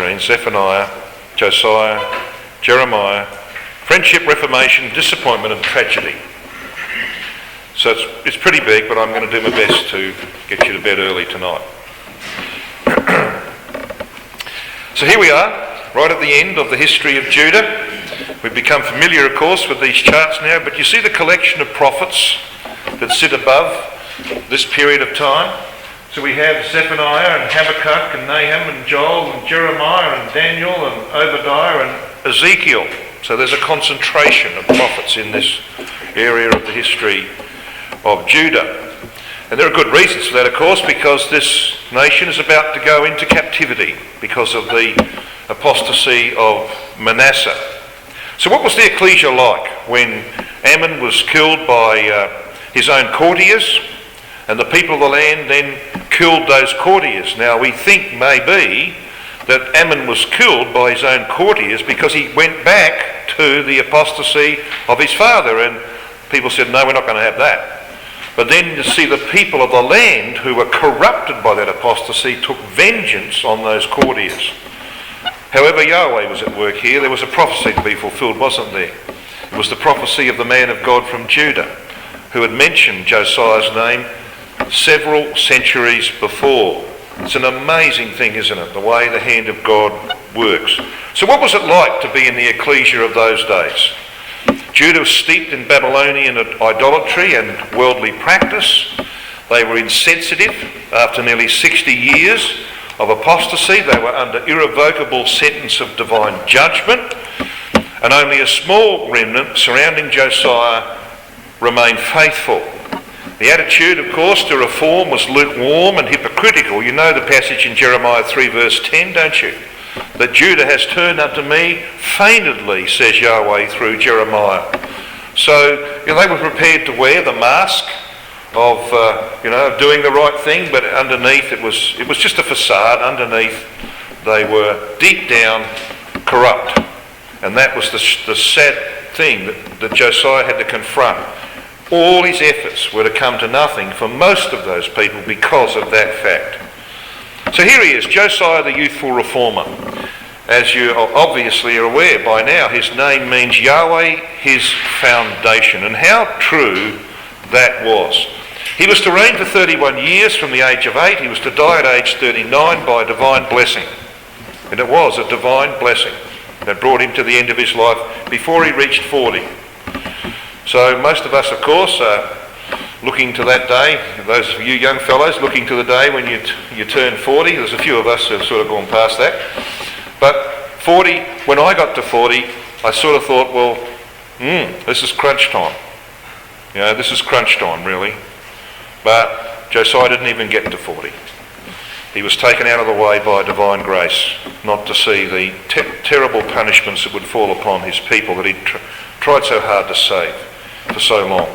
screen. Zephaniah, Josiah, Jeremiah, friendship, reformation, disappointment and tragedy. So it's pretty big, but I'm going to do my best to get you to bed early tonight. So here we are, right at the end of the history of Judah. We've become familiar, of course, with these charts now, but you see the collection of prophets that sit above this period of time. So we have Zephaniah and Habakkuk and Nahum and Joel and Jeremiah and Daniel and Obadiah and Ezekiel. So there's a concentration of prophets in this area of the history of Judah. And there are good reasons for that, of course, because this nation is about to go into captivity because of the apostasy of Manasseh. So what was the ecclesia like when Amon was killed by his own courtiers, and the people of the land then killed those courtiers? Now we think maybe that Amon was killed by his own courtiers because he went back to the apostasy of his father, and people said, no, we're not going to have that. But then you see the people of the land who were corrupted by that apostasy took vengeance on those courtiers. However, Yahweh was at work here. There was a prophecy to be fulfilled, wasn't there? It was the prophecy of the man of God from Judah who had mentioned Josiah's name several centuries before. It's an amazing thing, isn't it, the way the hand of God works. So what was it like to be in the ecclesia of those days? Judah was steeped in Babylonian idolatry and worldly practice. They were insensitive. After nearly 60 years of apostasy, they were under irrevocable sentence of divine judgment, and only a small remnant surrounding Josiah remained faithful. The attitude, of course, to reform was lukewarm and hypocritical. You know the passage in Jeremiah 3 verse 10, don't you? That Judah has turned unto me feignedly, says Yahweh through Jeremiah. So they were prepared to wear the mask of doing the right thing, but underneath it was just a facade. Underneath they were deep down corrupt, and that was the sad thing that Josiah had to confront. All his efforts were to come to nothing for most of those people because of that fact. So here he is, Josiah the youthful reformer. As you obviously are aware by now, his name means Yahweh, his foundation. And how true that was. He was to reign for 31 years from the age of 8. He was to die at age 39 by a divine blessing. And it was a divine blessing that brought him to the end of his life before he reached 40. So most of us, of course, are looking to that day. Those of you young fellows looking to the day when you turn 40. There's a few of us who have sort of gone past that. But 40, when I got to 40, I sort of thought, well, this is crunch time. This is crunch time, really. But Josiah didn't even get to 40. He was taken out of the way by divine grace, not to see the terrible punishments that would fall upon his people that he'd tried so hard to save for so long.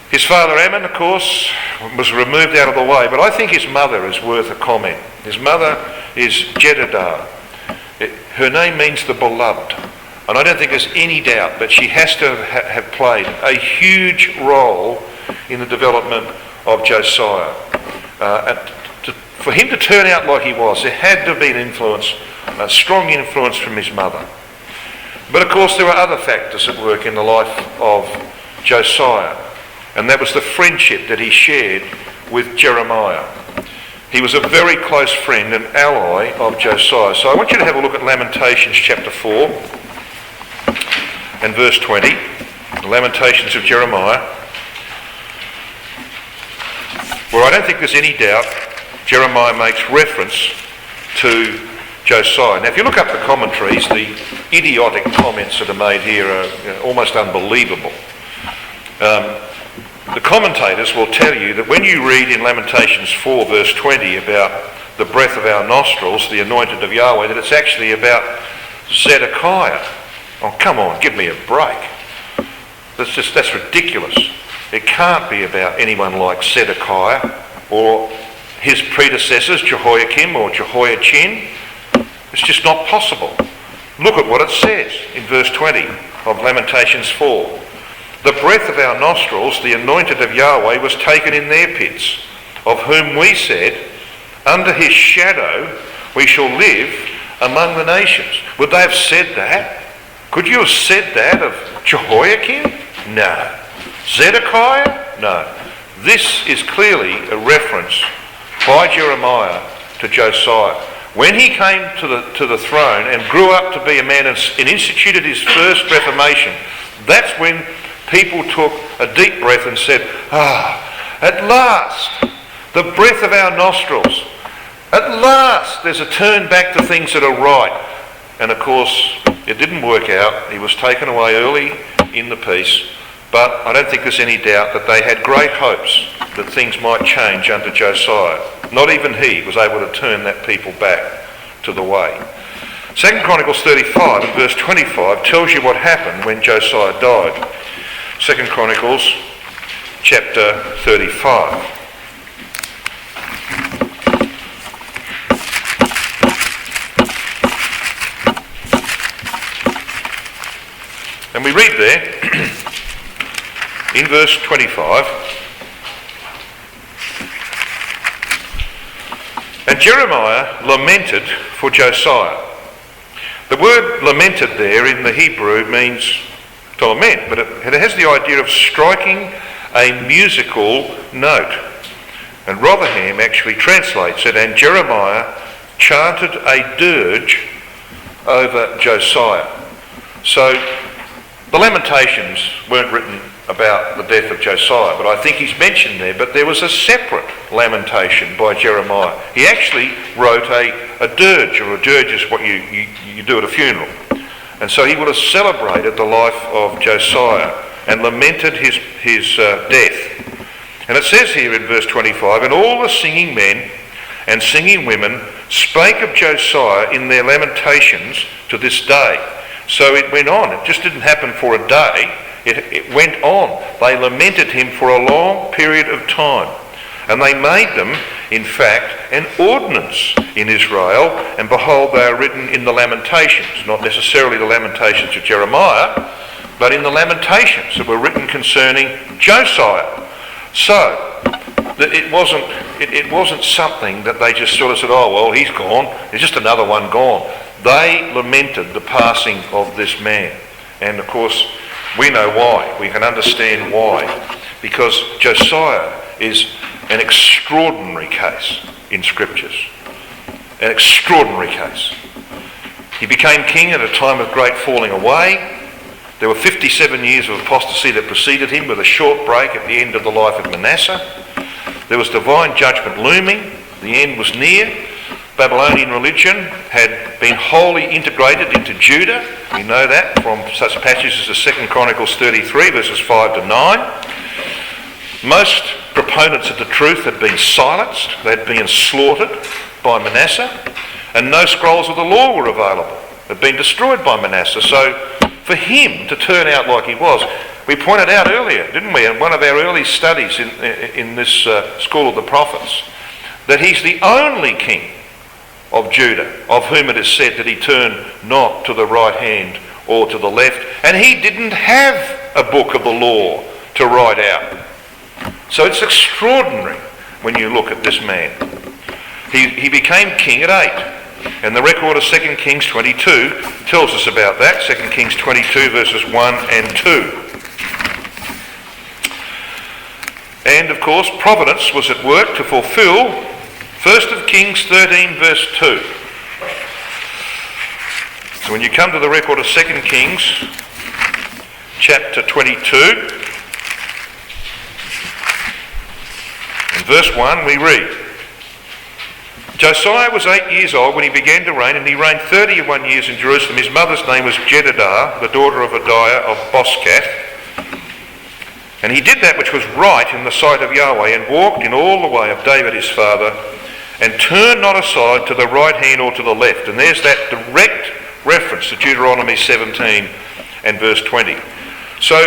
His father Amon, of course, was removed out of the way, but I think his mother is worth a comment. His mother is Jedidah. Her name means the beloved, and I don't think there's any doubt that she has to have played a huge role in the development of Josiah. For him to turn out like he was, there had to be an influence, a strong influence from his mother. But of course there were other factors at work in the life of Josiah, and that was the friendship that he shared with Jeremiah. He was a very close friend and ally of Josiah. So I want you to have a look at Lamentations chapter 4 and verse 20, the Lamentations of Jeremiah, where I don't think there's any doubt Jeremiah makes reference to Josiah. Now if you look up the commentaries, the idiotic comments that are made here are almost unbelievable. The commentators will tell you that when you read in Lamentations 4 verse 20 about the breath of our nostrils, the anointed of Yahweh, that it's actually about Zedekiah. Oh, come on, give me a break. That's ridiculous. It can't be about anyone like Zedekiah or his predecessors, Jehoiakim or Jehoiachin. It's just not possible. Look at what it says in verse 20 of Lamentations 4. The breath of our nostrils, the anointed of Yahweh, was taken in their pits, of whom we said, under his shadow we shall live among the nations. Would they have said that? Could you have said that of Jehoiakim? No. Zedekiah? No. This is clearly a reference by Jeremiah to Josiah. When he came to the throne and grew up to be a man and instituted his first reformation, that's when people took a deep breath and said, at last, the breath of our nostrils. At last, there's a turn back to things that are right. And of course, it didn't work out. He was taken away early in the piece. But I don't think there's any doubt that they had great hopes that things might change under Josiah. Not even he was able to turn that people back to the way. 2 Chronicles 35 and verse 25 tells you what happened when Josiah died. 2 Chronicles chapter 35. And we read there, in verse 25, and Jeremiah lamented for Josiah. The word lamented there in the Hebrew means to lament, but it has the idea of striking a musical note. And Rotherham actually translates it, and Jeremiah chanted a dirge over Josiah. So the Lamentations weren't written about the death of Josiah, but I think he's mentioned there. But there was a separate lamentation by Jeremiah. He actually wrote a dirge, or a dirge is what you do at a funeral. And so he would have celebrated the life of Josiah and lamented his death. And it says here in verse 25, and all the singing men and singing women spake of Josiah in their lamentations to this day. So it went on. It just didn't happen for a day. It went on. They lamented him for a long period of time. And they made them, in fact, an ordinance in Israel. And behold, they are written in the Lamentations. Not necessarily the Lamentations of Jeremiah, but in the Lamentations that were written concerning Josiah. So it wasn't something that they just sort of said, oh, well, he's gone. There's just another one gone. They lamented the passing of this man. And of course, we know why. We can understand why. Because Josiah is an extraordinary case in Scriptures. An extraordinary case. He became king at a time of great falling away. There were 57 years of apostasy that preceded him, with a short break at the end of the life of Manasseh. There was divine judgment looming. The end was near. Babylonian religion had been wholly integrated into Judah. We know that from such passages as 2 Chronicles 33 verses 5 to 9. Most proponents of the truth had been silenced. They'd been slaughtered by Manasseh, and no scrolls of the law were available. They'd been destroyed by Manasseh. So for him to turn out like he was, we pointed out earlier, didn't we, in one of our early studies in this School of the Prophets, that he's the only king of Judah, of whom it is said that he turned not to the right hand or to the left, and he didn't have a book of the law to write out. So it's extraordinary when you look at this man. He became king at 8, and the record of 2 Kings 22 tells us about that. 2 Kings 22 verses 1 and 2. And of course, Providence was at work to fulfil 1 Kings 13 verse 2. So when you come to the record of 2 Kings chapter 22, in verse 1 we read, Josiah was 8 years old when he began to reign, and he reigned 31 years in Jerusalem. His mother's name was Jedidah, the daughter of Adiah of Boskath. And he did that which was right in the sight of Yahweh, and walked in all the way of David his father, and turned not aside to the right hand or to the left. And there's that direct reference to Deuteronomy 17 and verse 20. So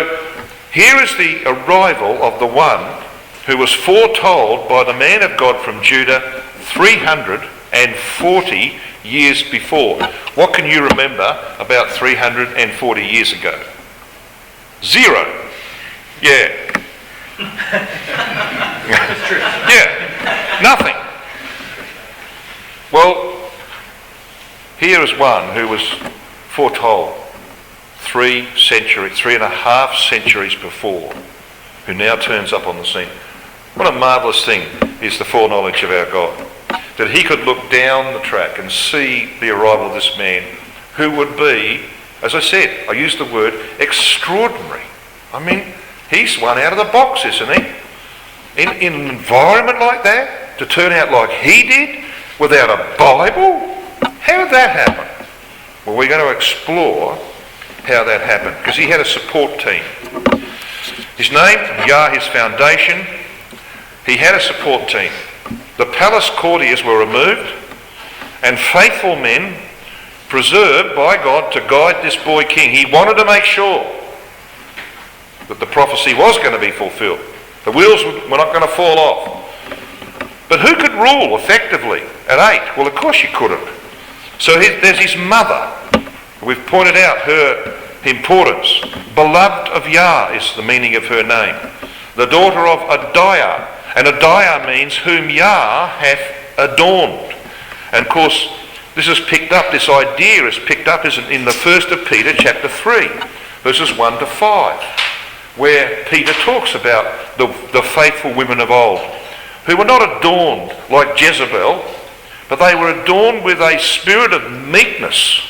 here is the arrival of the one who was foretold by the man of God from Judah 340 years before. What can you remember about 340 years ago? Zero. Yeah. Yeah. Nothing. Well, Here is one who was foretold 3.5 centuries before, who now turns up on the scene. What a marvellous thing is the foreknowledge of our God, that he could look down the track and see the arrival of this man who would be, as I said, I used the word extraordinary. I mean, he's one out of the box, isn't he? In an environment like that, to turn out like he did, without a Bible? How did that happen? Well, we're going to explore how that happened, because he had a support team. His name, Yah, his foundation. He had a support team. The palace courtiers were removed, and faithful men preserved by God to guide this boy king. He wanted to make sure that the prophecy was going to be fulfilled. The wheels were not going to fall off. But who could rule effectively at 8? Well, of course you couldn't. So there's his mother. We've pointed out her importance. Beloved of Yah is the meaning of her name. The daughter of Adiah. And Adiah means whom Yah hath adorned. And of course, this idea is picked up in the 1st of Peter chapter 3, verses 1 to 5, where Peter talks about the faithful women of old, who were not adorned like Jezebel, but they were adorned with a spirit of meekness.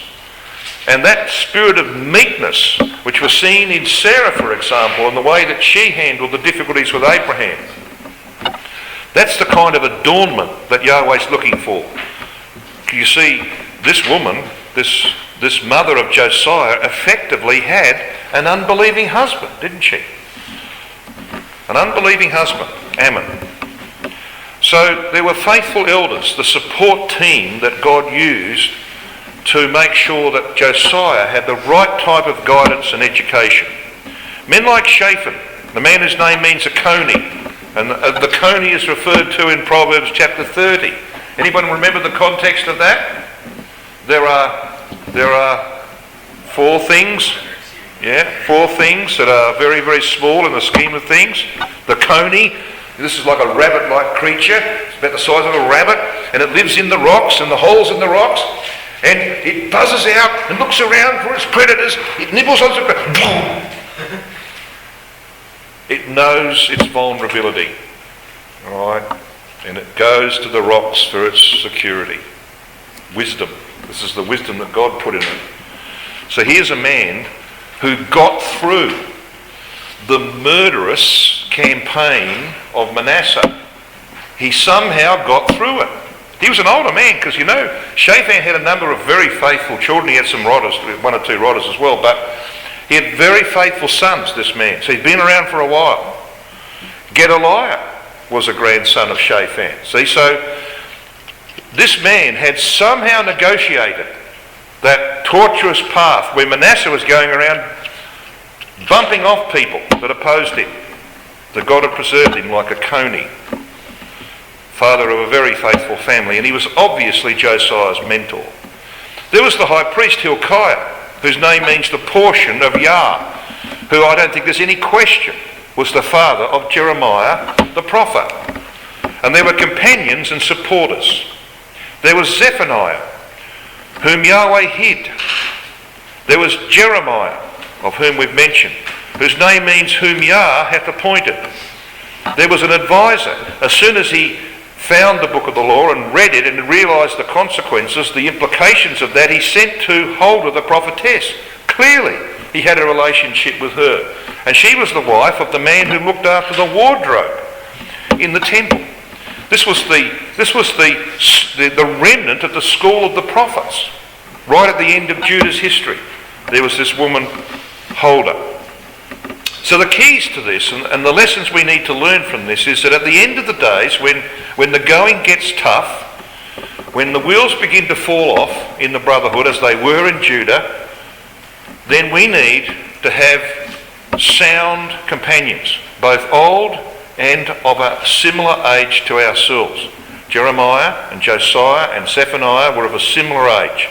And that spirit of meekness, which was seen in Sarah, for example, and the way that she handled the difficulties with Abraham, that's the kind of adornment that Yahweh's looking for. You see, this woman, this mother of Josiah, effectively had an unbelieving husband, didn't she? An unbelieving husband, Amon. So there were faithful elders, the support team that God used to make sure that Josiah had the right type of guidance and education. Men like Shaphan, the man whose name means a Coney, and the Coney is referred to in Proverbs chapter 30. Anyone remember the context of that? There are 4 things. Yeah, 4 things that are very, very small in the scheme of things. The Coney, this is like a rabbit-like creature. It's about the size of a rabbit, and it lives in the rocks and the holes in the rocks. And it buzzes out and looks around for its predators. It nibbles on some... It knows its vulnerability. All right? And it goes to the rocks for its security. Wisdom. This is the wisdom that God put in it. So here's a man who got through the murderous campaign of Manasseh. He somehow got through it. He was an older man, because you know, Shaphan had a number of very faithful children. He had some riders, 1 or 2 riders as well, but he had very faithful sons, this man. So he'd been around for a while. Gedaliah was a grandson of Shaphan. See, so this man had somehow negotiated that tortuous path where Manasseh was going around bumping off people that opposed him. That God had preserved him like a Coney, father of a very faithful family, and he was obviously Josiah's mentor. There was the high priest Hezekiah, whose name means the portion of Yah, who I don't think there's any question was the father of Jeremiah the prophet. And there were companions and supporters. There was Zephaniah, whom Yahweh hid. There was Jeremiah, of whom we've mentioned, whose name means whom Yah hath appointed. There was an advisor. As soon as he found the book of the law and read it and realised the consequences, the implications of that, he sent to Huldah the prophetess. Clearly, he had a relationship with her. And she was the wife of the man who looked after the wardrobe in the temple. This was the remnant of the school of the prophets. Right at the end of Judah's history, there was this woman, Huldah. So the keys to this and the lessons we need to learn from this is that at the end of the days, when the going gets tough, when the wheels begin to fall off in the brotherhood as they were in Judah, then we need to have sound companions, both old and of a similar age to ourselves. Jeremiah and Josiah and Zephaniah were of a similar age,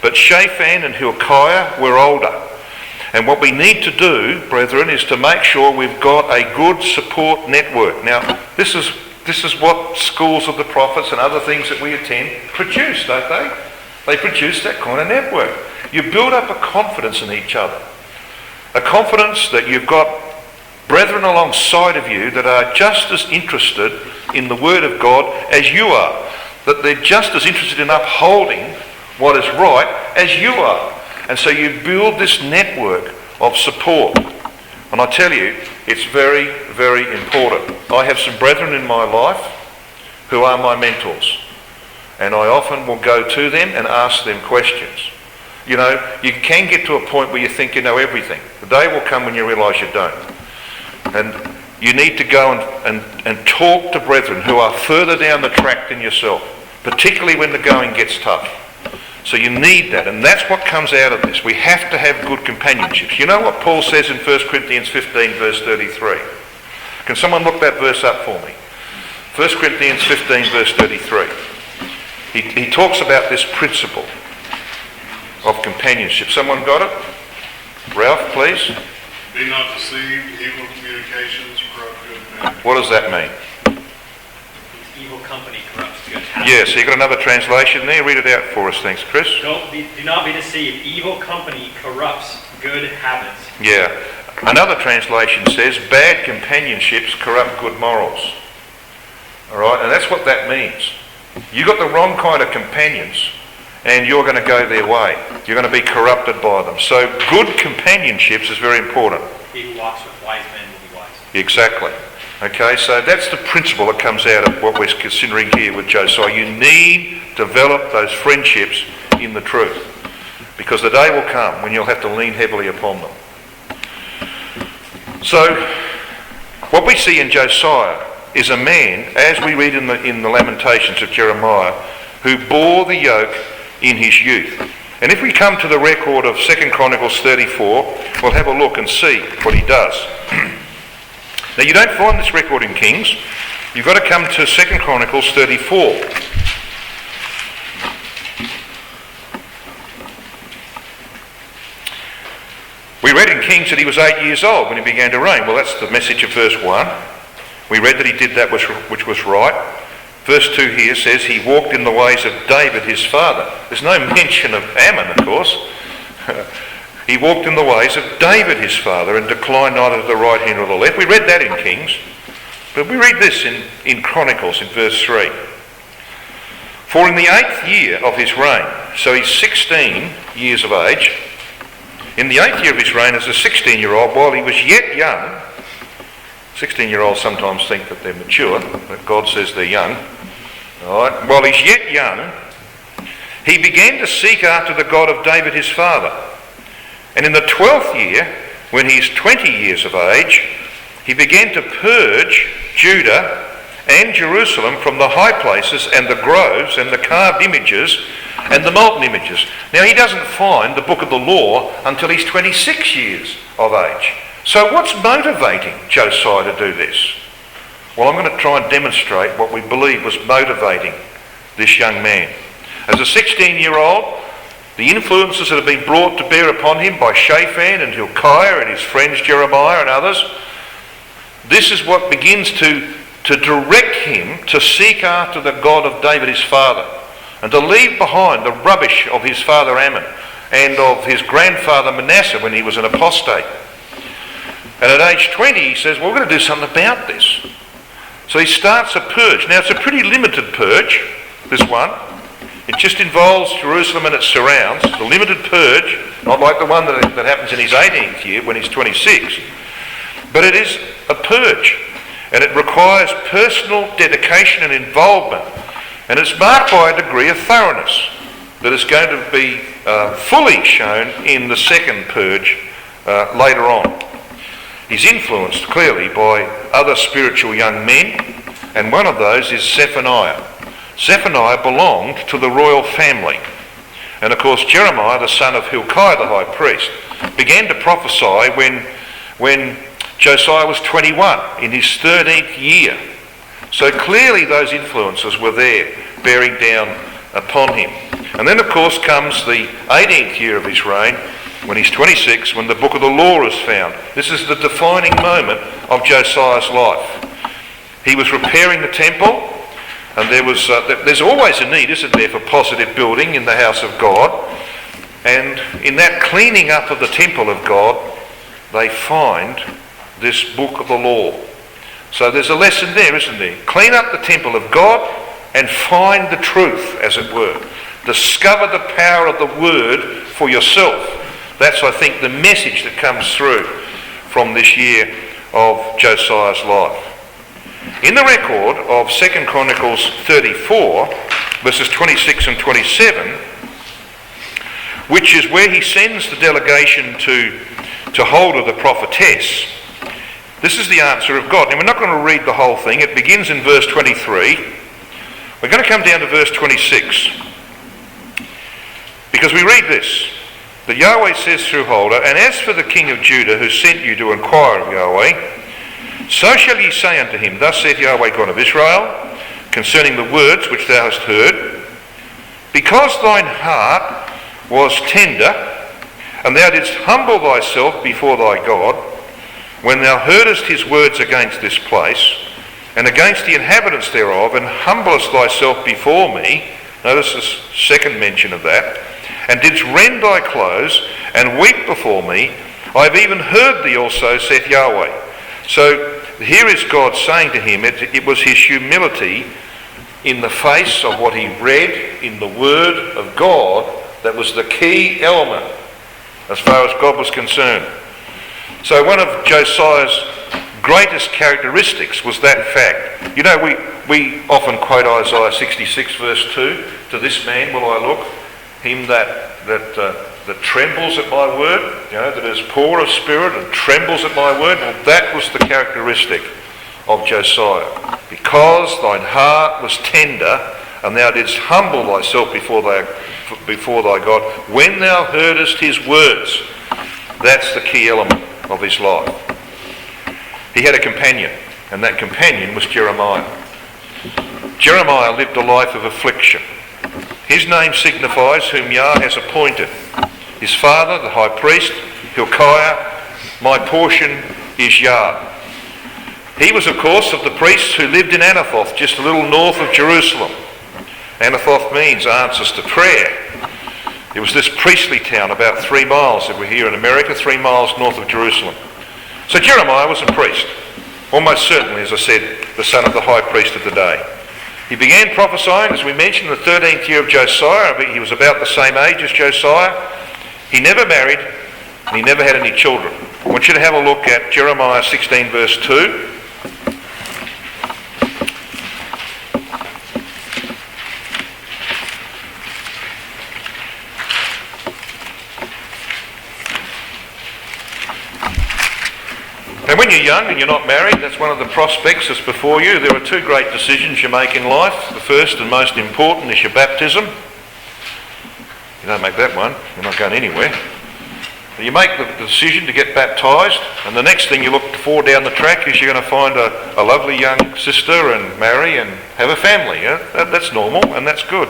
but Shaphan and Hezekiah were older. And what we need to do, brethren, is to make sure we've got a good support network. Now, this is what schools of the prophets and other things that we attend produce, don't they? They produce that kind of network. You build up a confidence in each other. A confidence that you've got brethren alongside of you that are just as interested in the Word of God as you are. That they're just as interested in upholding what is right as you are. And so you build this network of support. And I tell you, it's very, very important. I have some brethren in my life who are my mentors. And I often will go to them and ask them questions. You know, you can get to a point where you think you know everything. The day will come when you realise you don't. And you need to go and talk to brethren who are further down the track than yourself, particularly when the going gets tough. So you need that, and that's what comes out of this. We have to have good companionships. You know what Paul says in 1 Corinthians 15 verse 33? Can someone look that verse up for me? 1 Corinthians 15 verse 33. He talks about this principle of companionship. Someone got it? Ralph, please. Be not deceived, evil communications corrupt good manners. What does that mean? Evil company corrupts good habits. Yeah, so you got another translation there? Read it out for us, thanks, Chris. Do not be deceived. Evil company corrupts good habits. Yeah. Another translation says, bad companionships corrupt good morals. All right, and that's what that means. You got the wrong kind of companions, and you're going to go their way. You're going to be corrupted by them. So good companionships is very important. He who walks with wise men will be wise. Exactly. Okay, so that's the principle that comes out of what we're considering here with Josiah. You need to develop those friendships in the truth, because the day will come when you'll have to lean heavily upon them. So what we see in Josiah is a man, as we read in the Lamentations of Jeremiah, who bore the yoke in his youth. And if we come to the record of 2 Chronicles 34, we'll have a look and see what he does. Now you don't find this record in Kings. You've got to come to 2 Chronicles 34. We read in Kings that he was 8 years old when he began to reign. Well, that's the message of verse 1. We read that he did that which was right. Verse 2 here says he walked in the ways of David his father. There's no mention of Amon, of course. He walked in the ways of David his father and declined neither to the right hand nor the left. We read that in Kings. But we read this in Chronicles in verse 3. For in the 8th year of his reign, so he's 16 years of age, in the 8th year of his reign as a 16-year-old, while he was yet young, 16-year-olds sometimes think that they're mature, but God says they're young. All right. While he's yet young, he began to seek after the God of David his father. And in the 12th year, when he's 20 years of age, he began to purge Judah and Jerusalem from the high places and the groves and the carved images and the molten images. Now he doesn't find the book of the law until he's 26 years of age. So what's motivating Josiah to do this? Well, I'm going to try and demonstrate what we believe was motivating this young man. As a 16-year-old, the influences that have been brought to bear upon him by Shaphan and Hezekiah and his friends Jeremiah and others, this is what begins to direct him to seek after the God of David his father and to leave behind the rubbish of his father Amon and of his grandfather Manasseh when he was an apostate. And at age 20 he says, well, we're going to do something about this. So he starts a purge. Now it's a pretty limited purge, this one. It just involves Jerusalem and its surrounds. It's a limited purge, not like the one that happens in his 18th year when he's 26. But it is a purge. And it requires personal dedication and involvement. And it's marked by a degree of thoroughness that is going to be fully shown in the second purge later on. He's influenced clearly by other spiritual young men, and one of those is Zephaniah. Zephaniah belonged to the royal family. And of course Jeremiah, the son of Hezekiah the high priest, began to prophesy when Josiah was 21, in his 13th year. So clearly those influences were there, bearing down upon him. And then of course comes the 18th year of his reign, when he's 26, when the book of the law is found. This is the defining moment of Josiah's life. He was repairing the temple. And there's always a need, isn't there, for positive building in the house of God. And in that cleaning up of the temple of God, they find this book of the law. So there's a lesson there, isn't there? Clean up the temple of God and find the truth, as it were. Discover the power of the word for yourself. That's, I think, the message that comes through from this year of Josiah's life. In the record of 2 Chronicles 34, verses 26 and 27, which is where he sends the delegation to Huldah the prophetess, this is the answer of God. Now, we're not going to read the whole thing. It begins in verse 23. We're going to come down to verse 26. Because we read this, that Yahweh says through Huldah, "And as for the king of Judah who sent you to inquire of Yahweh, so shall ye say unto him, Thus saith Yahweh God of Israel, concerning the words which thou hast heard, because thine heart was tender, and thou didst humble thyself before thy God, when thou heardest his words against this place, and against the inhabitants thereof, and humblest thyself before me," notice the second mention of that, "and didst rend thy clothes, and weep before me, I have even heard thee also, saith Yahweh." So here is God saying to him, it was his humility in the face of what he read in the word of God that was the key element as far as God was concerned. So one of Josiah's greatest characteristics was that fact. You know, we often quote Isaiah 66 verse 2, "To this man will I look, him that trembles at my word," that is poor of spirit and trembles at my word. Well, that was the characteristic of Josiah. "Because thine heart was tender, and thou didst humble thyself before thy God, when thou heardest his words." That's the key element of his life. He had a companion, and that companion was Jeremiah. Jeremiah lived a life of affliction. His name signifies whom Yah has appointed. His father, the high priest, Hilkiah, "My portion is Yah." He was, of course, of the priests who lived in Anathoth, just a little north of Jerusalem. Anathoth means answers to prayer. It was this priestly town about 3 miles, if we're here in America, 3 miles north of Jerusalem. So Jeremiah was a priest, almost certainly, as I said, the son of the high priest of the day. He began prophesying, as we mentioned, in the 13th year of Josiah. He was about the same age as Josiah. He never married, and he never had any children. I want you to have a look at Jeremiah 16 verse 2. And when you're young and you're not married, that's one of the prospects that's before you. There are 2 great decisions you make in life. The first and most important is your baptism. You don't make that one, you're not going anywhere. You make the decision to get baptised, and the next thing you look for down the track is you're going to find a lovely young sister and marry and have a family. That's normal and that's good.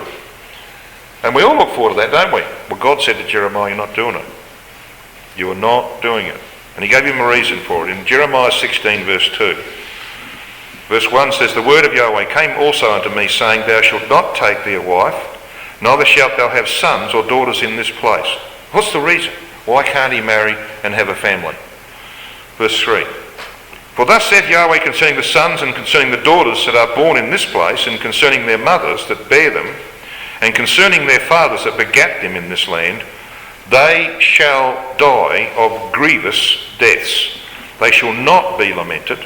And we all look forward to that, don't we? Well, God said to Jeremiah, "You're not doing it. You are not doing it." And he gave him a reason for it. In Jeremiah 16 verse 2. Verse 1 says, "The word of Yahweh came also unto me, saying, Thou shalt not take thee a wife, neither shalt thou have sons or daughters in this place." What's the reason? Why can't he marry and have a family? Verse 3. "For thus saith Yahweh concerning the sons and concerning the daughters that are born in this place, and concerning their mothers that bear them, and concerning their fathers that begat them in this land, they shall die of grievous deaths. They shall not be lamented,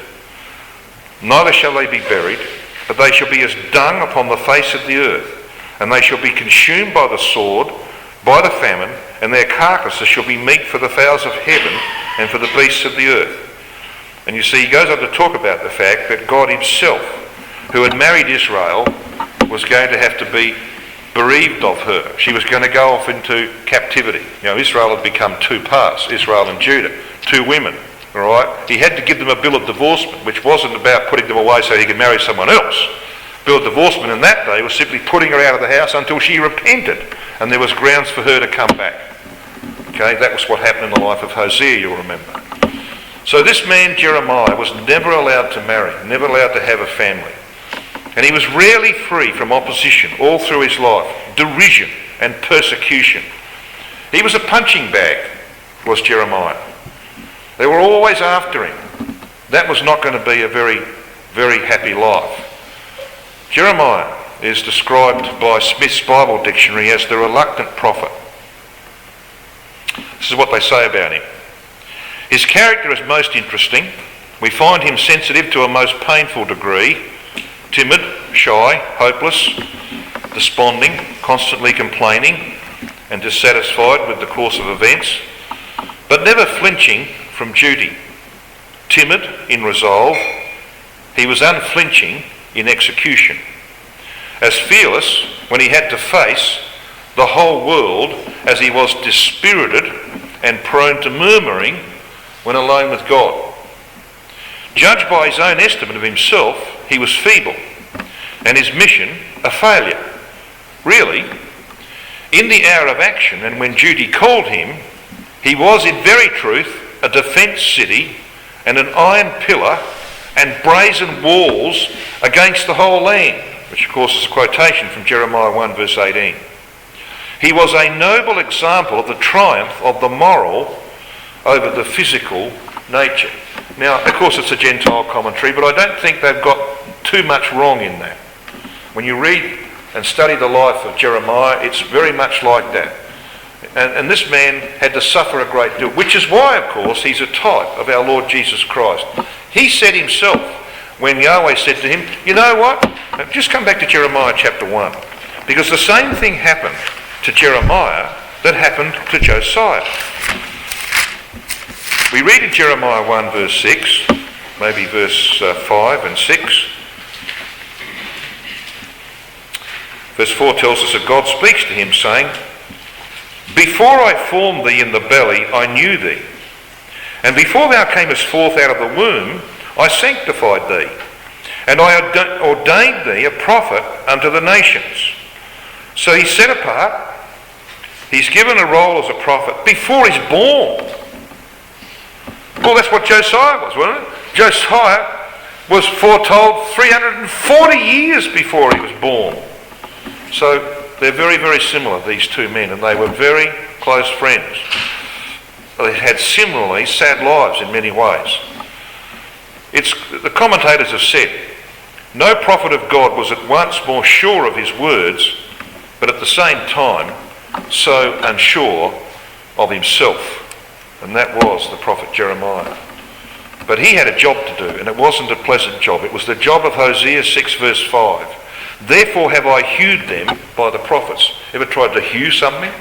neither shall they be buried, but they shall be as dung upon the face of the earth, and they shall be consumed by the sword, by the famine, and their carcasses shall be meat for the fowls of heaven and for the beasts of the earth." And you see, he goes on to talk about the fact that God himself, who had married Israel, was going to have to be bereaved of her. She was going to go off into captivity. Israel had become 2 parts, Israel and Judah, 2 women. All right? He had to give them a bill of divorcement, which wasn't about putting them away so he could marry someone else. Bill of divorcement in that day was simply putting her out of the house until she repented, and there was grounds for her to come back. Okay, that was what happened in the life of Hosea, you'll remember. So this man Jeremiah was never allowed to marry, never allowed to have a family. And he was rarely free from opposition all through his life, derision and persecution. He was a punching bag, was Jeremiah. They were always after him. That was not going to be a very, very happy life. Jeremiah is described by Smith's Bible Dictionary as the reluctant prophet. This is what they say about him. His character is most interesting. We find him sensitive to a most painful degree, timid, shy, hopeless, desponding, constantly complaining and dissatisfied with the course of events, but never flinching from duty. Timid in resolve, he was unflinching in execution. As fearless when he had to face the whole world as he was dispirited and prone to murmuring when alone with God. Judged by his own estimate of himself, he was feeble and his mission a failure. Really, in the hour of action and when duty called him, he was in very truth a defence city and an iron pillar and brazen walls against the whole land, which of course is a quotation from Jeremiah 1 verse 18. He was a noble example of the triumph of the moral over the physical nature. Now, of course, it's a Gentile commentary, but I don't think they've got too much wrong in that. When you read and study the life of Jeremiah, it's very much like that. And this man had to suffer a great deal, which is why, of course, he's a type of our Lord Jesus Christ. He said himself, when Yahweh said to him, you know what? Just come back to Jeremiah chapter 1. Because the same thing happened to Jeremiah that happened to Josiah. We read in Jeremiah 1 verse 6, maybe verse 5 and 6. Verse 4 tells us that God speaks to him saying, before I formed thee in the belly, I knew thee. And before thou camest forth out of the womb, I sanctified thee. And I ordained thee a prophet unto the nations. So he's set apart. He's given a role as a prophet before he's born. Well, that's what Josiah was, wasn't it? Josiah was foretold 340 years before he was born. So they're very, very similar, these two men, and they were very close friends. They had similarly sad lives in many ways. The commentators have said, no prophet of God was at once more sure of his words, but at the same time so unsure of himself. And that was the prophet Jeremiah. But he had a job to do, and it wasn't a pleasant job. It was the job of Hosea 6 verse 5. Therefore have I hewed them by the prophets. Ever tried to hew something?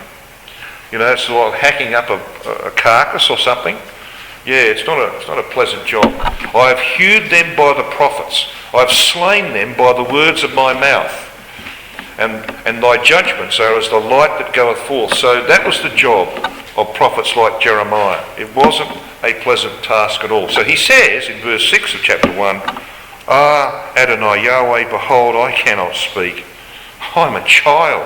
You know, it's like hacking up a carcass or something. Yeah, it's not a pleasant job. I have hewed them by the prophets. I have slain them by the words of my mouth. And thy judgments are as the light that goeth forth. So that was the job of prophets like Jeremiah. It wasn't a pleasant task at all. So he says in verse 6 of chapter 1, Ah, Adonai Yahweh, behold, I cannot speak. I'm a child.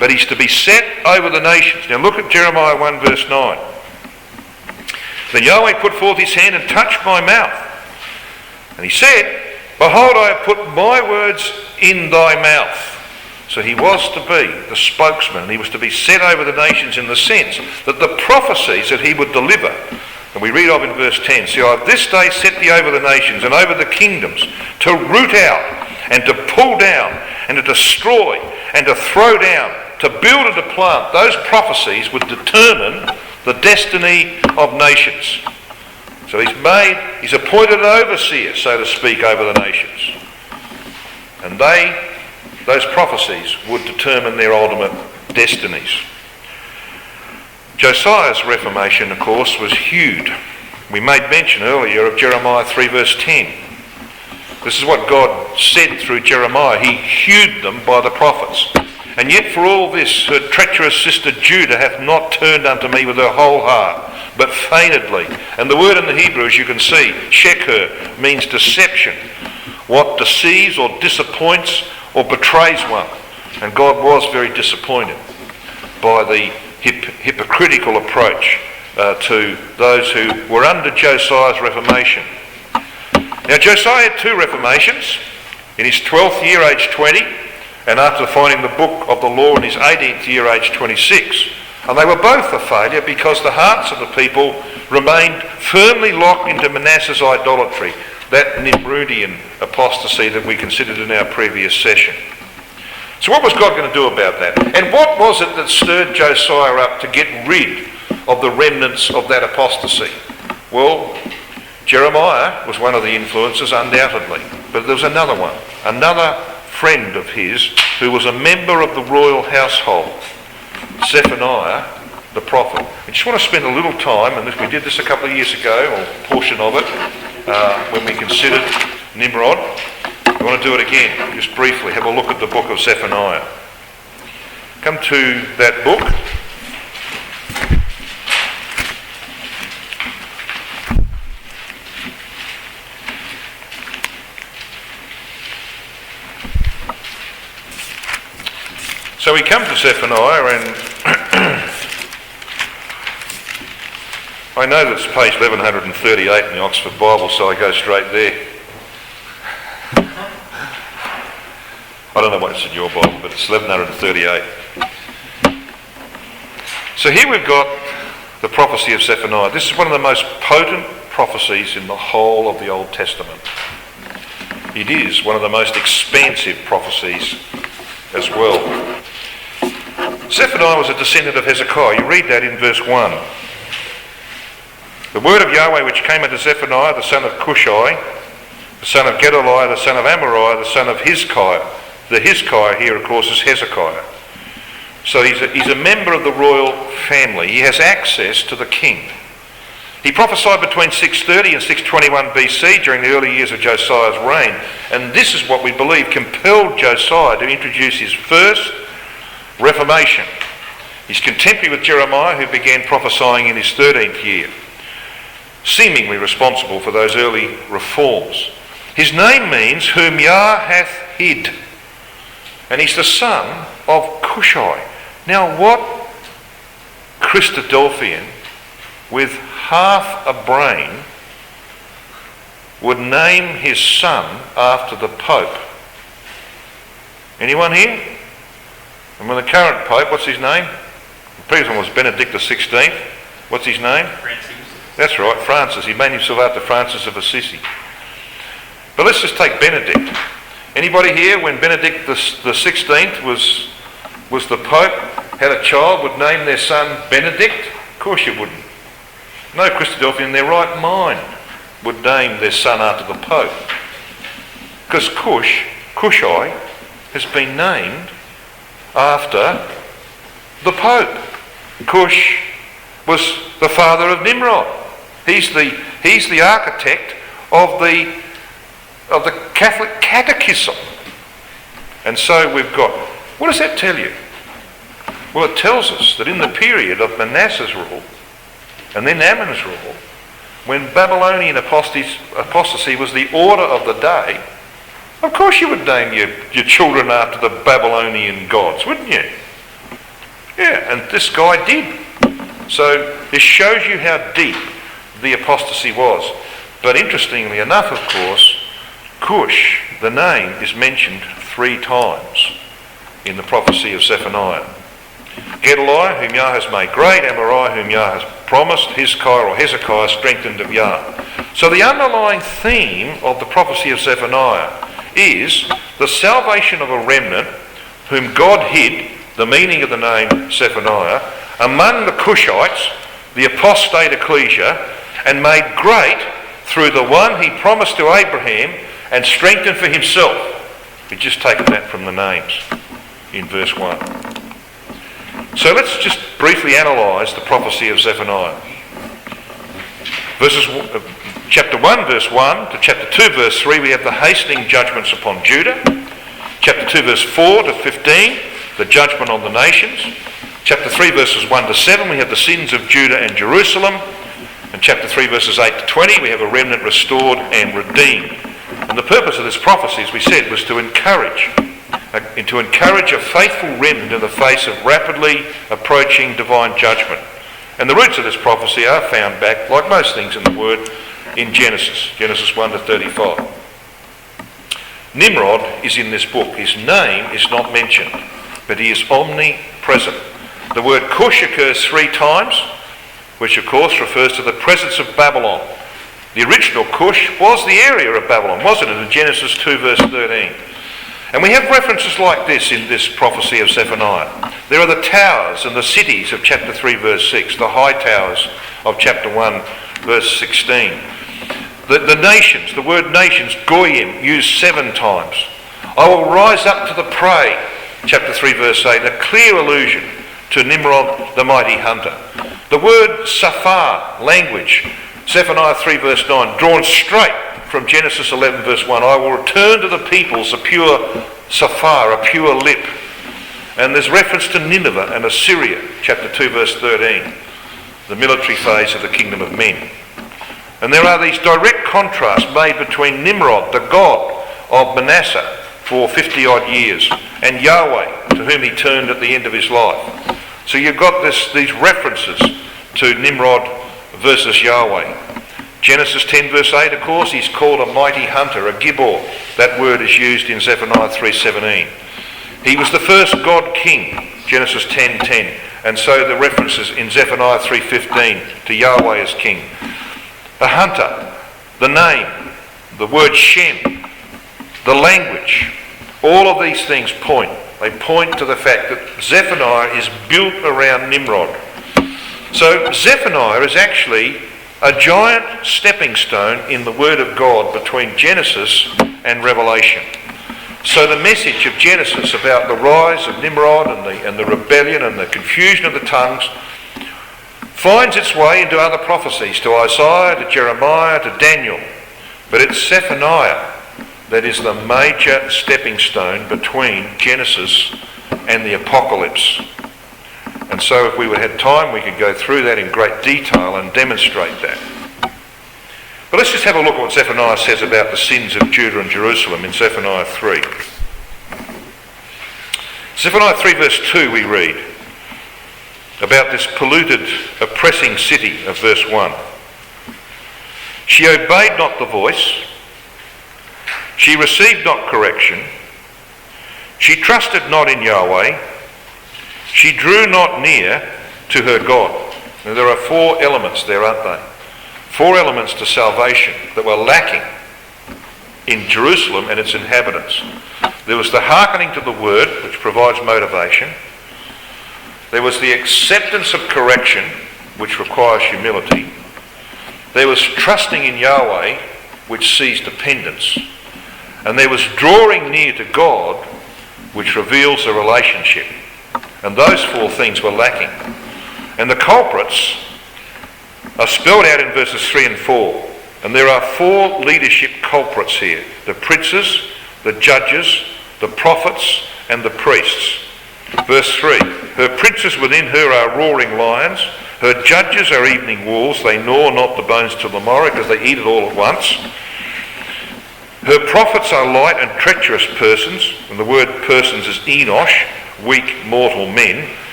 But he's to be set over the nations. Now look at Jeremiah 1 verse 9. Then Yahweh put forth his hand and touched my mouth. And he said, Behold, I have put my words in thy mouth. So he was to be the spokesman, and he was to be set over the nations in the sense that the prophecies that he would deliver, and we read of in verse 10, See, I have this day set thee over the nations and over the kingdoms, to root out and to pull down and to destroy and to throw down, to build and to plant. Those prophecies would determine the destiny of nations. So he's appointed an overseer, so to speak, over the nations. And those prophecies would determine their ultimate destinies. Josiah's reformation, of course, was hewed. We made mention earlier of Jeremiah 3 verse 10. This is what God said through Jeremiah. He hewed them by the prophets. And yet for all this, her treacherous sister Judah hath not turned unto me with her whole heart, but feignedly. And the word in the Hebrew, as you can see, sheker, means deception. What deceives or disappoints or betrays one. And God was very disappointed by the hypocritical approach to those who were under Josiah's reformation. Now Josiah had two reformations. In his 12th year, aged 20, and after finding the book of the law in his 18th year, aged 26. And they were both a failure because the hearts of the people remained firmly locked into Manasseh's idolatry, that Nimrodian apostasy that we considered in our previous session. So what was God going to do about that? And what was it that stirred Josiah up to get rid of the remnants of that apostasy? Well, Jeremiah was one of the influences, undoubtedly. But there was another one, another friend of his who was a member of the royal household, Zephaniah the Prophet. I just want to spend a little time, and we did this a couple of years ago, or a portion of it, when we considered Nimrod. I want to do it again, just briefly, have a look at the book of Zephaniah. Come to that book. So we come to Zephaniah, and I know that's page 1138 in the Oxford Bible, so I go straight there. I don't know what's in your Bible, but it's 1138. So here we've got the prophecy of Zephaniah. This is one of the most potent prophecies in the whole of the Old Testament. It is one of the most expansive prophecies as well. Zephaniah was a descendant of Hezekiah. You read that in verse 1. The word of Yahweh which came unto Zephaniah, the son of Cushi, the son of Gedaliah, the son of Amariah, the son of Hezekiah. The Hezekiah here, of course, is Hezekiah. So he's a member of the royal family. He has access to the king. He prophesied between 630 and 621 BC during the early years of Josiah's reign. And this is what we believe compelled Josiah to introduce his first reformation. He's contemporary with Jeremiah, who began prophesying in his 13th year, seemingly responsible for those early reforms. His name means whom Yah hath hid, and he's the son of Cushi. Now what Christadelphian with half a brain would name his son after the Pope? Anyone here? And when the current Pope, what's his name? The previous one was Benedict XVI. What's his name? Francis. That's right, Francis. He named himself after Francis of Assisi. But let's just take Benedict. Anybody here, when Benedict the 16th was the Pope, had a child, would name their son Benedict? Of course you wouldn't. No Christadelphian in their right mind would name their son after the Pope. Because Cushi, has been named after the Pope. Cush was the father of Nimrod. He's the architect of the Catholic Catechism. And so we've got, what does that tell you? Well, it tells us that in the period of Manasseh's rule and then Amon's rule, when Babylonian apostasy was the order of the day, of course you would name your children after the Babylonian gods, wouldn't you? Yeah, and this guy did. So this shows you how deep the apostasy was. But interestingly enough, of course, Cush, the name, is mentioned 3 times in the prophecy of Zephaniah. Gedaliah, whom Yah has made great, Amariah, whom Yah has promised, Hezekiah, strengthened of Yah. So the underlying theme of the prophecy of Zephaniah is the salvation of a remnant whom God hid, the meaning of the name Zephaniah, among the Cushites, the apostate ecclesia, and made great through the one he promised to Abraham and strengthened for himself. We've just taken that from the names in verse 1. So let's just briefly analyse the prophecy of Zephaniah. Chapter 1 verse 1 to chapter 2 verse 3 we have the hastening judgments upon Judah. Chapter 2 verse 4 to 15, the judgment on the nations. Chapter 3 verses 1 to 7 we have the sins of Judah and Jerusalem. And chapter 3 verses 8 to 20 we have a remnant restored and redeemed. And the purpose of this prophecy, as we said, was to encourage a faithful remnant in the face of rapidly approaching divine judgment. And the roots of this prophecy are found back, like most things in the Word, in Genesis 1 to 35. Nimrod is in this book. His name is not mentioned, but he is omnipresent. The word Cush occurs 3 times, which of course refers to the presence of Babylon. The original Cush was the area of Babylon, wasn't it, in Genesis 2 verse 13. And we have references like this in this prophecy of Zephaniah. There are the towers and the cities of chapter 3 verse 6, the high towers of chapter 1 verse 16. The nations, the word nations, goyim, used 7 times. I will rise up to the prey, chapter 3 verse 8, a clear allusion to Nimrod the mighty hunter. The word safar, language, Zephaniah 3 verse 9, drawn straight from Genesis 11 verse 1, I will return to the peoples a pure safar, a pure lip. And there's reference to Nineveh and Assyria, chapter 2 verse 13, the military phase of the kingdom of men. And there are these direct contrasts made between Nimrod, the god of Manasseh, for 50 odd years, and Yahweh, to whom he turned at the end of his life. So you've got these references to Nimrod versus Yahweh. Genesis 10 verse 8, of course, he's called a mighty hunter, a Gibbor. That word is used in Zephaniah 3:17. He was the first God king, Genesis 10:10, and so the references in Zephaniah 3:15 to Yahweh as king. The hunter, the name, the word Shem, the language, all of these things point to the fact that Zephaniah is built around Nimrod. So Zephaniah is actually a giant stepping stone in the Word of God between Genesis and Revelation. So the message of Genesis about the rise of Nimrod and the rebellion and the confusion of the tongues finds its way into other prophecies, to Isaiah, to Jeremiah, to Daniel. But it's Zephaniah that is the major stepping stone between Genesis and the Apocalypse. And so if we had time, we could go through that in great detail and demonstrate that. But let's just have a look at what Zephaniah says about the sins of Judah and Jerusalem in Zephaniah 3. Zephaniah 3 verse 2 we read about this polluted, oppressing city of verse 1. She obeyed not the voice, she received not correction, she trusted not in Yahweh, she drew not near to her God. Now there are 4 elements there, aren't they? 4 elements to salvation that were lacking in Jerusalem and its inhabitants. There was the hearkening to the word, which provides motivation. There was the acceptance of correction, which requires humility. There was trusting in Yahweh, which sees dependence. And there was drawing near to God, which reveals a relationship. And those 4 things were lacking. And the culprits are spelled out in verses 3 and 4. And there are 4 leadership culprits here. The princes, the judges, the prophets, and the priests. Verse 3, her princes within her are roaring lions, her judges are evening wolves, they gnaw not the bones till the morrow because they eat it all at once. Her prophets are light and treacherous persons, and the word persons is enosh, weak mortal men.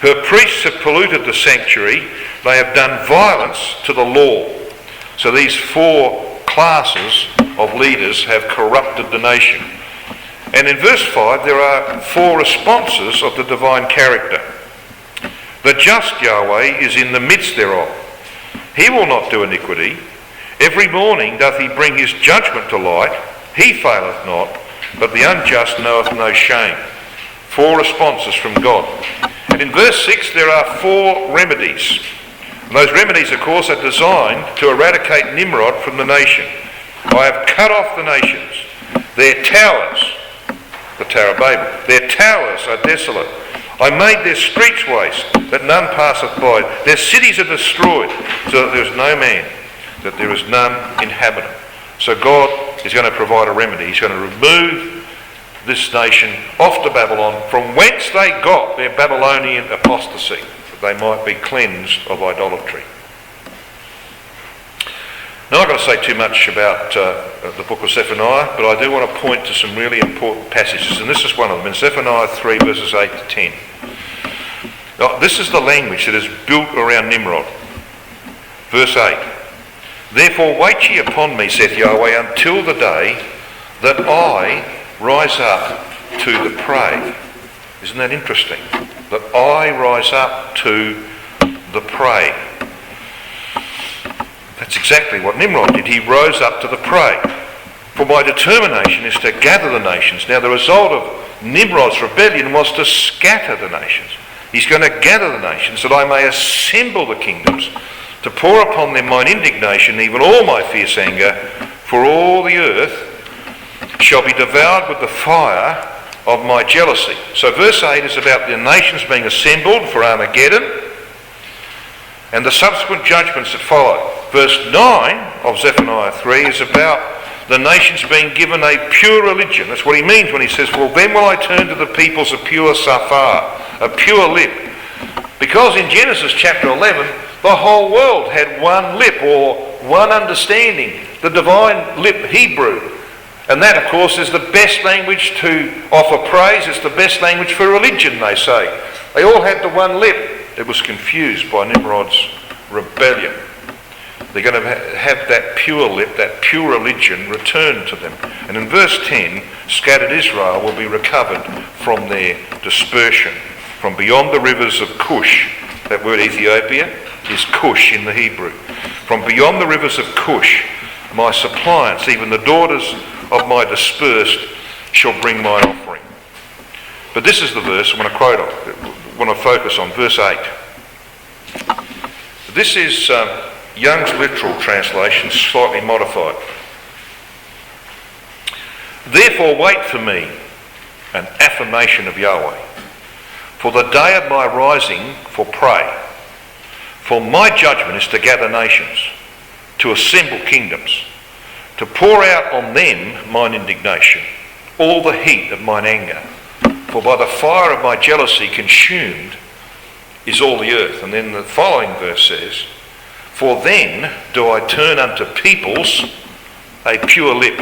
Her priests have polluted the sanctuary, they have done violence to the law. So these 4 classes of leaders have corrupted the nation. And in verse 5 there are 4 responses of the divine character. The just Yahweh is in the midst thereof. He will not do iniquity. Every morning doth he bring his judgment to light. He faileth not, but the unjust knoweth no shame. 4 responses from God. And in verse 6 there are 4 remedies. And those remedies, of course, are designed to eradicate Nimrod from the nation. I have cut off the nations. Their towers, the Tower of Babel, their towers are desolate. I made their streets waste, that none passeth by. Their cities are destroyed, so that there is no man, that there is none inhabitant. So God is going to provide a remedy. He's going to remove this nation off to Babylon, from whence they got their Babylonian apostasy, that they might be cleansed of idolatry. Now, I'm not going to say too much about the book of Zephaniah, but I do want to point to some really important passages, and this is one of them, in Zephaniah 3 verses 8 to 10. Now, this is the language that is built around Nimrod. Verse 8, therefore wait ye upon me, saith Yahweh, until the day that I rise up to the prey. Isn't that interesting? That I rise up to the prey. That's exactly what Nimrod did. He rose up to the prey. For my determination is to gather the nations. Now the result of Nimrod's rebellion was to scatter the nations. He's going to gather the nations that I may assemble the kingdoms, to pour upon them mine indignation, even all my fierce anger, for all the earth shall be devoured with the fire of my jealousy. So verse 8 is about the nations being assembled for Armageddon and the subsequent judgments that follow. Verse 9 of Zephaniah 3 is about the nations being given a pure religion. That's what he means when he says, well, then will I turn to the peoples a pure safar, a pure lip. Because in Genesis chapter 11, the whole world had one lip or one understanding, the divine lip Hebrew. And that, of course, is the best language to offer praise. It's the best language for religion, they say. They all had the one lip. It was confused by Nimrod's rebellion. They're going to have that pure lip, that pure religion returned to them. And in verse 10, scattered Israel will be recovered from their dispersion. From beyond the rivers of Cush, that word Ethiopia is Cush in the Hebrew. From beyond the rivers of Cush, my suppliants, even the daughters of my dispersed, shall bring mine offering. But this is the verse I want to quote on, I want to focus on, verse 8. This is Young's literal translation, slightly modified. Therefore wait for me, an affirmation of Yahweh, for the day of my rising for prey. For my judgment is to gather nations, to assemble kingdoms, to pour out on them mine indignation, all the heat of mine anger. For by the fire of my jealousy consumed is all the earth. And then the following verse says, for then do I turn unto peoples a pure lip,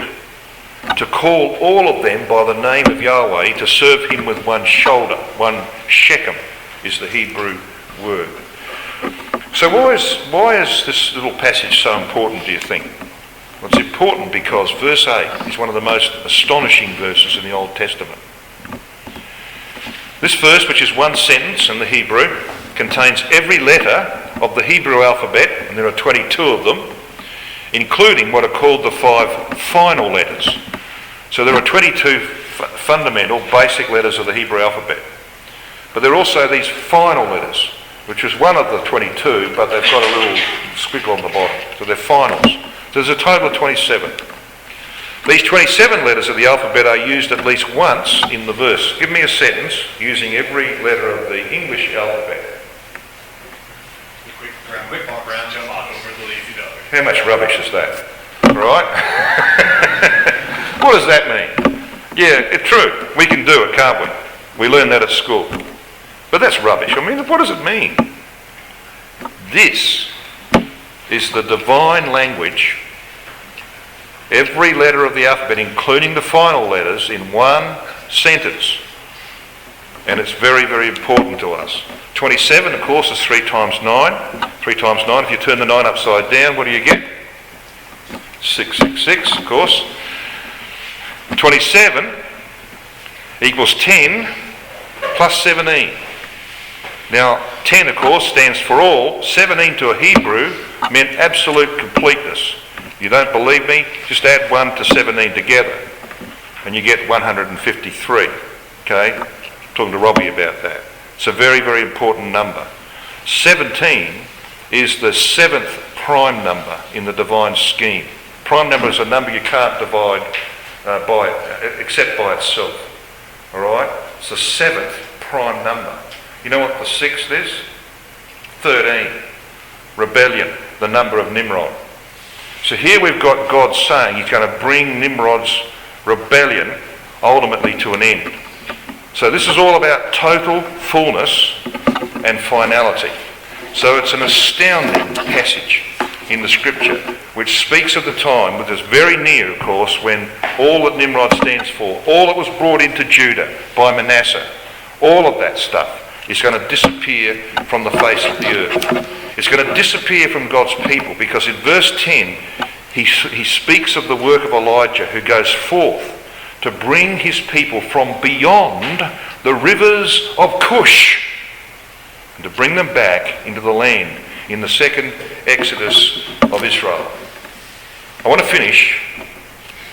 to call all of them by the name of Yahweh, to serve him with one shoulder. One Shechem is the Hebrew word. So why is this little passage so important, do you think? Well, it's important because verse 8 is one of the most astonishing verses in the Old Testament. This verse, which is one sentence in the Hebrew, contains every letter of the Hebrew alphabet, and there are 22 of them, including what are called the 5 final letters. So there are 22 fundamental, basic letters of the Hebrew alphabet. But there are also these final letters, which is one of the 22, but they've got a little squiggle on the bottom. So they're finals. So there's a total of 27. These 27 letters of the alphabet are used at least once in the verse. Give me a sentence using every letter of the English alphabet. Quick brown jump off over the lazy dog. How much rubbish is that? Right? What does that mean? Yeah, it's true. We can do it, can't we? We learn that at school. But that's rubbish. I mean, what does it mean? This is the divine language. Every letter of the alphabet, including the final letters, in one sentence. And it's very, very important to us. 27, of course, is 3 times 9. 3 times 9, if you turn the 9 upside down, what do you get? 666, of course. 27 equals 10 plus 17. Now, 10, of course, stands for all. 17 to a Hebrew meant absolute completeness. You don't believe me? Just add 1 to 17 together and you get 153. Okay? Talking to Robbie about that. It's a very, very important number. 17 is the 7th prime number in the divine scheme. Prime number is a number you can't divide except by itself. Alright? It's the 7th prime number. You know what the 6th is? 13. Rebellion, the number of Nimrod. So here we've got God saying he's going to bring Nimrod's rebellion ultimately to an end. So this is all about total fullness and finality. So it's an astounding passage in the scripture which speaks of the time, which is very near, of course, when all that Nimrod stands for, all that was brought into Judah by Manasseh, all of that stuff is going to disappear from the face of the earth. It's going to disappear from God's people because in verse 10 he speaks of the work of Elijah, who goes forth to bring his people from beyond the rivers of Cush and to bring them back into the land in the second Exodus of Israel. I want to finish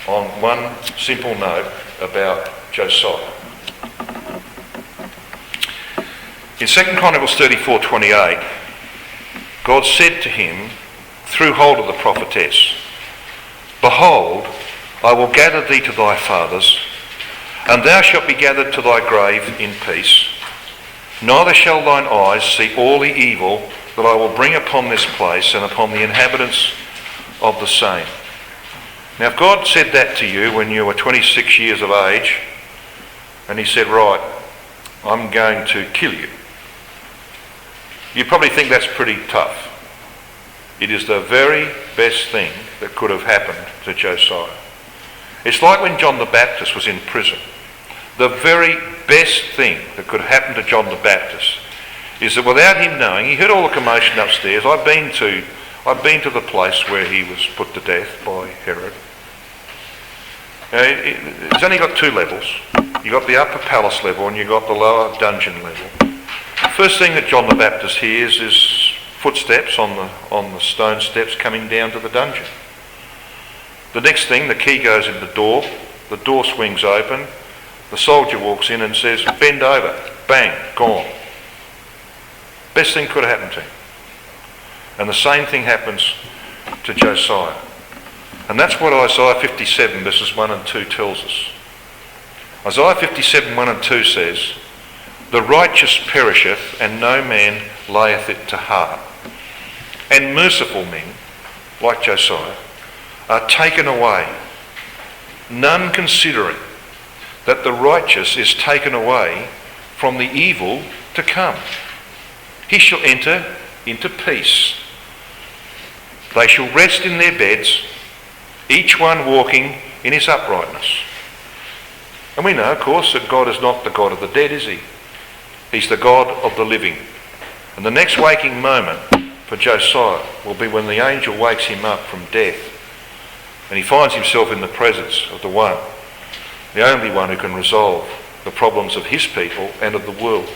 on one simple note about Josiah. In 2 Chronicles 34:28, God said to him through Huldah the prophetess, "Behold, I will gather thee to thy fathers, and thou shalt be gathered to thy grave in peace. Neither shall thine eyes see all the evil that I will bring upon this place and upon the inhabitants of the same." Now, if God said that to you when you were 26 years of age, and he said, "Right, I'm going to kill you," you probably think that's pretty tough. It is the very best thing that could have happened to Josiah. It's like when John the Baptist was in prison. The very best thing that could happen to John the Baptist is that without him knowing, he heard all the commotion upstairs. I've been to the place where he was put to death by Herod. It's only got two levels. You've got the upper palace level and you've got the lower dungeon level. First thing that John the Baptist hears is footsteps on the stone steps coming down to the dungeon. The next thing, the key goes in the door swings open, the soldier walks in and says, "Bend over," bang, gone. Best thing could have happened to him. And the same thing happens to Josiah. And that's what Isaiah 57 verses 1 and 2 tells us. Isaiah 57 1 and 2 says, "The righteous perisheth, and no man layeth it to heart. And merciful men, like Josiah, are taken away, none considering that the righteous is taken away from the evil to come. He shall enter into peace. They shall rest in their beds, each one walking in his uprightness." And we know, of course, that God is not the God of the dead, is he? He's the God of the living. And the next waking moment for Josiah will be when the angel wakes him up from death and he finds himself in the presence of the one, the only one who can resolve the problems of his people and of the world.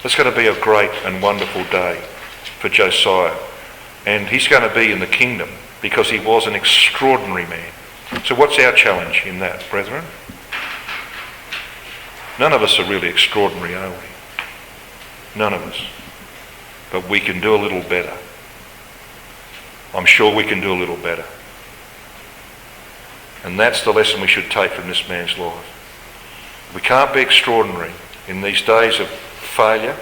It's going to be a great and wonderful day for Josiah. And he's going to be in the kingdom because he was an extraordinary man. So what's our challenge in that, brethren? None of us are really extraordinary, are we? None of us. But we can do a little better. I'm sure we can do a little better. And that's the lesson we should take from this man's life. We can't be extraordinary in these days of failure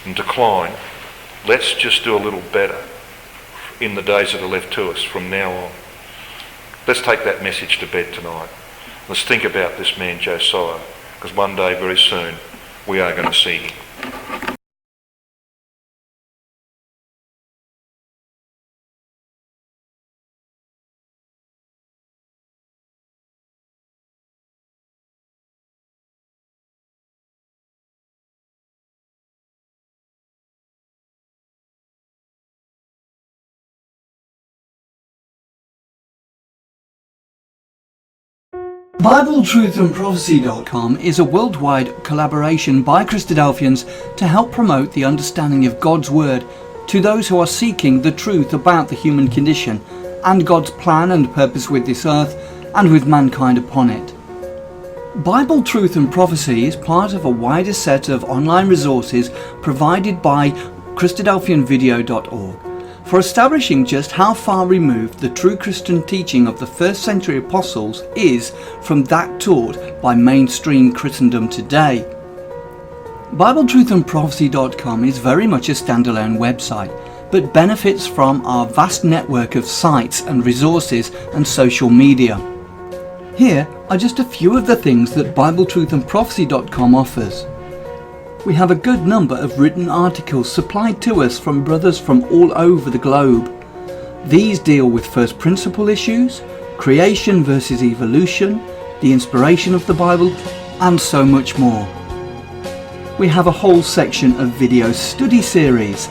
and decline. Let's just do a little better in the days that are left to us from now on. Let's take that message to bed tonight. Let's think about this man Josiah, because one day very soon we are going to see him. BibleTruthAndProphecy.com is a worldwide collaboration by Christadelphians to help promote the understanding of God's Word to those who are seeking the truth about the human condition and God's plan and purpose with this earth and with mankind upon it. Bible Truth and Prophecy is part of a wider set of online resources provided by Christadelphianvideo.org for establishing just how far removed the true Christian teaching of the first century apostles is from that taught by mainstream Christendom today. BibleTruthAndProphecy.com is very much a standalone website, but benefits from our vast network of sites and resources and social media. Here are just a few of the things that BibleTruthAndProphecy.com offers. We have a good number of written articles supplied to us from brothers from all over the globe. These deal with first principle issues, creation versus evolution, the inspiration of the Bible, and so much more. We have a whole section of video study series.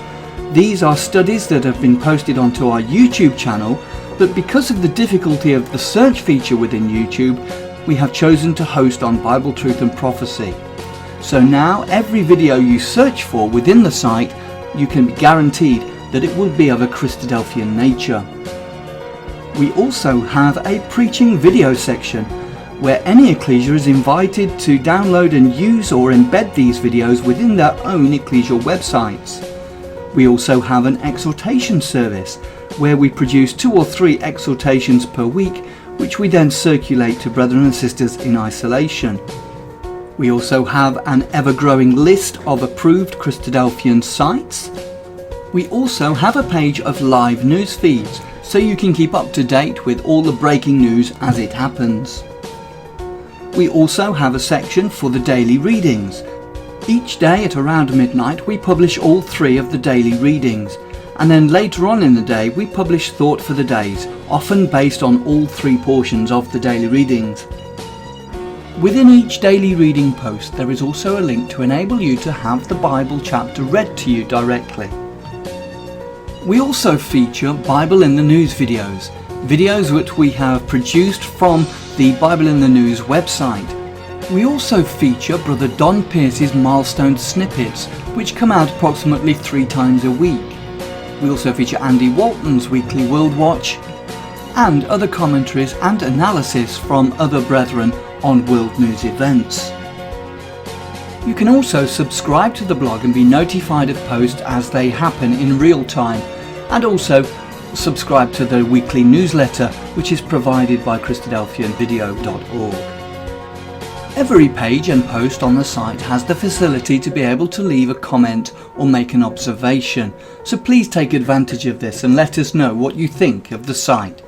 These are studies that have been posted onto our YouTube channel but because of the difficulty of the search feature within YouTube, we have chosen to host on Bible Truth and Prophecy. So now every video you search for within the site, you can be guaranteed that it will be of a Christadelphian nature. We also have a preaching video section where any ecclesia is invited to download and use or embed these videos within their own ecclesial websites. We also have an exhortation service where we produce 2 or 3 exhortations per week, which we then circulate to brethren and sisters in isolation. We also have an ever-growing list of approved Christadelphian sites. We also have a page of live news feeds, so you can keep up to date with all the breaking news as it happens. We also have a section for the daily readings. Each day at around midnight we publish all 3 of the daily readings, and then later on in the day we publish thought for the days, often based on all 3 portions of the daily readings. Within each daily reading post there is also a link to enable you to have the Bible chapter read to you directly. We also feature Bible in the News videos which we have produced from the Bible in the News website. We also feature Brother Don Pierce's milestone snippets, which come out approximately 3 times a week. We also feature Andy Walton's weekly World Watch, and other commentaries and analysis from other brethren on world news events. You can also subscribe to the blog and be notified of posts as they happen in real time, and also subscribe to the weekly newsletter, which is provided by Christadelphianvideo.org. Every page and post on the site has the facility to be able to leave a comment or make an observation, so please take advantage of this and let us know what you think of the site.